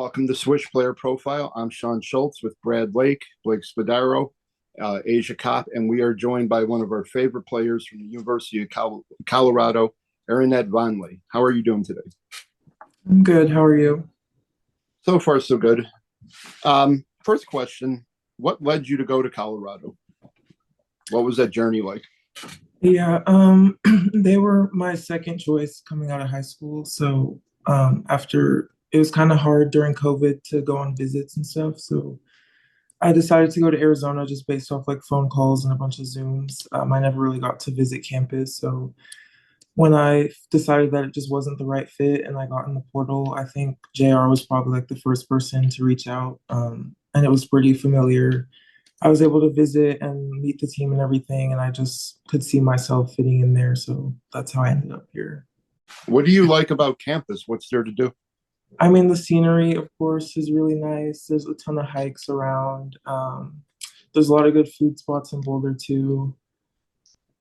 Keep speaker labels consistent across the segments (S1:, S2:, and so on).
S1: Welcome to Swish Player Profile. I'm Sean Schultz with Brad Lake, Blake Spadaro, Asia Kopp, and we are joined by one of our favorite players from the University of Colorado, Aaronette Vonleh. How are you doing today?
S2: I'm good. How are you?
S1: So far, so good. First question, what led you to go to Colorado? What was that journey like?
S2: Yeah, they were my second choice coming out of high school. So after it was kind of hard during COVID to go on visits and stuff. So I decided to go to Arizona just based off like phone calls and a bunch of Zooms. I never really got to visit campus. So when I decided that it just wasn't the right fit and I got in the portal, I think JR was probably like the first person to reach out. And it was pretty familiar. I was able to visit and meet the team and everything, and I just could see myself fitting in there. So that's how I ended up here.
S1: What do you like about campus? What's there to do?
S2: I mean, the scenery, of course, is really nice. There's a ton of hikes around. There's a lot of good food spots in Boulder too.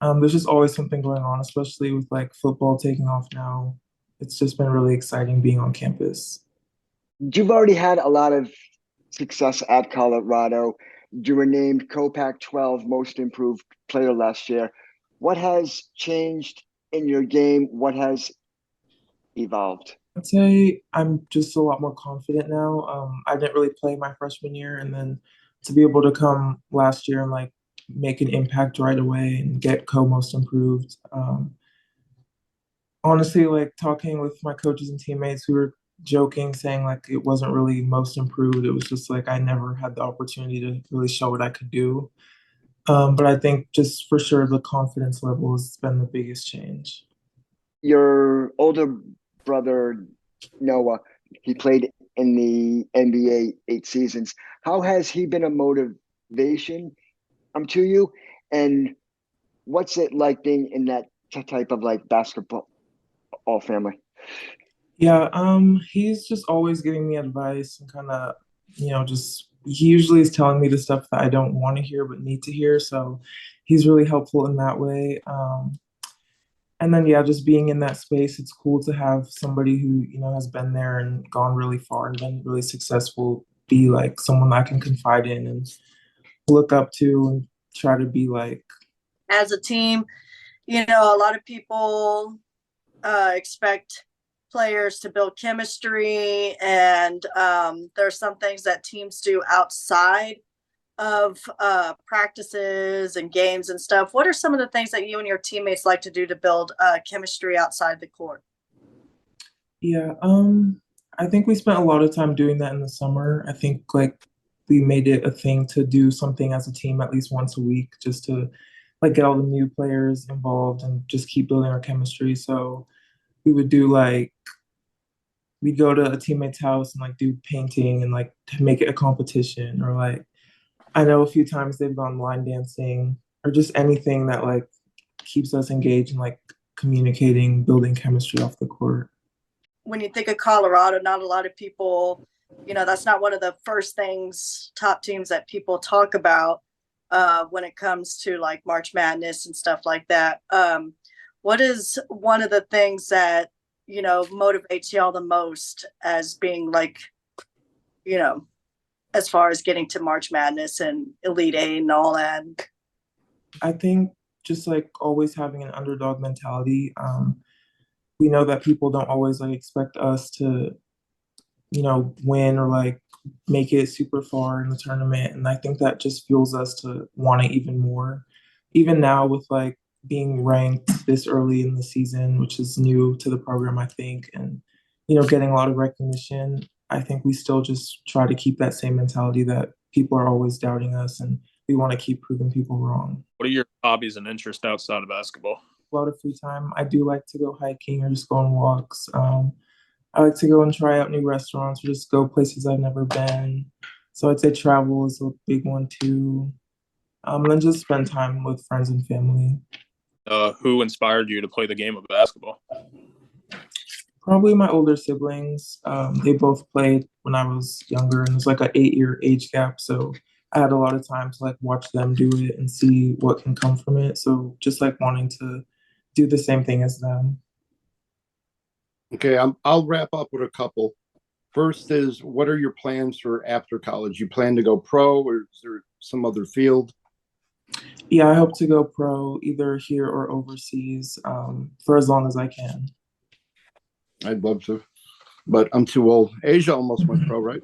S2: There's just always something going on, especially with like football taking off now. It's just been really exciting being on campus.
S3: You've already had a lot of success at Colorado. You were named Co-Pac-12 Most Improved Player last year. What has changed in your game? What has evolved?
S2: I'd say I'm just a lot more confident now. I didn't really play my freshman year, and then to be able to come last year and like make an impact right away and get co-most improved. Honestly, like talking with my coaches and teammates, we were joking, saying like it wasn't really most improved. It was just like I never had the opportunity to really show what I could do. But I think just for sure the confidence level has been the biggest change.
S3: Your older brother, Noah, he played in the NBA 8 seasons. How has he been a motivation to you? And what's it like being in that type of like basketball family?
S2: Yeah, he's just always giving me advice and kind of, just he usually is telling me the stuff that I don't want to hear but need to hear. So he's really helpful in that way. And then yeah, just being in that space, it's cool to have somebody who, has been there and gone really far and been really successful, be like someone I can confide in and look up to and try to be like.
S4: As a team, a lot of people expect players to build chemistry, and there's some things that teams do outside of practices and games and stuff. What are some of the things that you and your teammates like to do to build chemistry outside the court?
S2: Yeah, I think we spent a lot of time doing that in the summer. I think like we made it a thing to do something as a team at least once a week just to like get all the new players involved and just keep building our chemistry. So we would do like we'd go to a teammate's house and like do painting and like to make it a competition, or like I know a few times they've gone line dancing or just anything that like keeps us engaged and like communicating, building chemistry off the court.
S4: When you think of Colorado, not a lot of people, that's not one of the first things, top teams that people talk about when it comes to like March Madness and stuff like that. What is one of the things that, motivates y'all the most as being like, as far as getting to March Madness and Elite Eight and all that?
S2: I think just like always having an underdog mentality. We know that people don't always like expect us to, win or like make it super far in the tournament. And I think that just fuels us to want it even more. Even now with like being ranked this early in the season, which is new to the program, I think, and, getting a lot of recognition, I think we still just try to keep that same mentality that people are always doubting us and we want to keep proving people wrong.
S5: What are your hobbies and interests outside of basketball?
S2: A lot of free time. I do like to go hiking or just go on walks. I like to go and try out new restaurants or just go places I've never been. So I'd say travel is a big one too. And then just spend time with friends and family.
S5: Who inspired you to play the game of basketball?
S2: Probably my older siblings. They both played when I was younger, and it was like an 8-year age gap. So I had a lot of time to like watch them do it and see what can come from it. So just like wanting to do the same thing as them.
S1: Okay, I'll wrap up with a couple. First is, what are your plans for after college? You plan to go pro, or is there some other field?
S2: Yeah, I hope to go pro either here or overseas for as long as I can.
S1: I'd love to, but I'm too old. Asia almost went pro, right?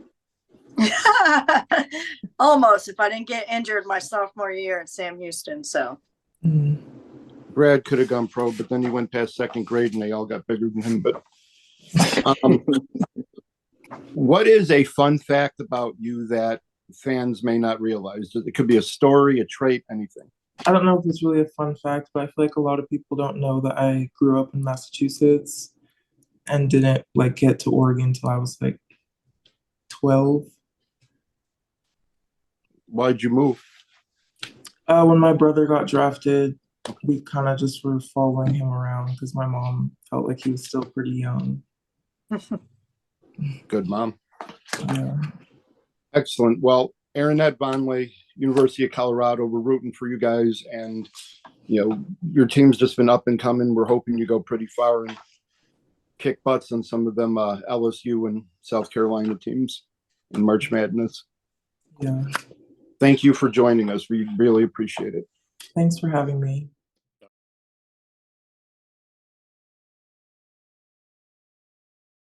S4: Almost, if I didn't get injured my sophomore year at Sam Houston. So
S2: Mhm.
S1: Brad could have gone pro, but then he went past second grade and they all got bigger than him. But what is a fun fact about you that fans may not realize? It could be a story, a trait, anything.
S2: I don't know if it's really a fun fact, but I feel like a lot of people don't know that I grew up in Massachusetts and didn't like get to Oregon until I was like 12.
S1: Why'd you move?
S2: When my brother got drafted, we kind of just were following him around because my mom felt like he was still pretty young.
S1: Good mom.
S2: Yeah.
S1: Excellent. Well, Aaronette Vonleh, University of Colorado, we're rooting for you guys, and your team's just been up and coming. We're hoping you go pretty far and kick butts on some of them LSU and South Carolina teams in March Madness.
S2: Yeah.
S1: Thank you for joining us. We really appreciate it.
S2: Thanks for having me.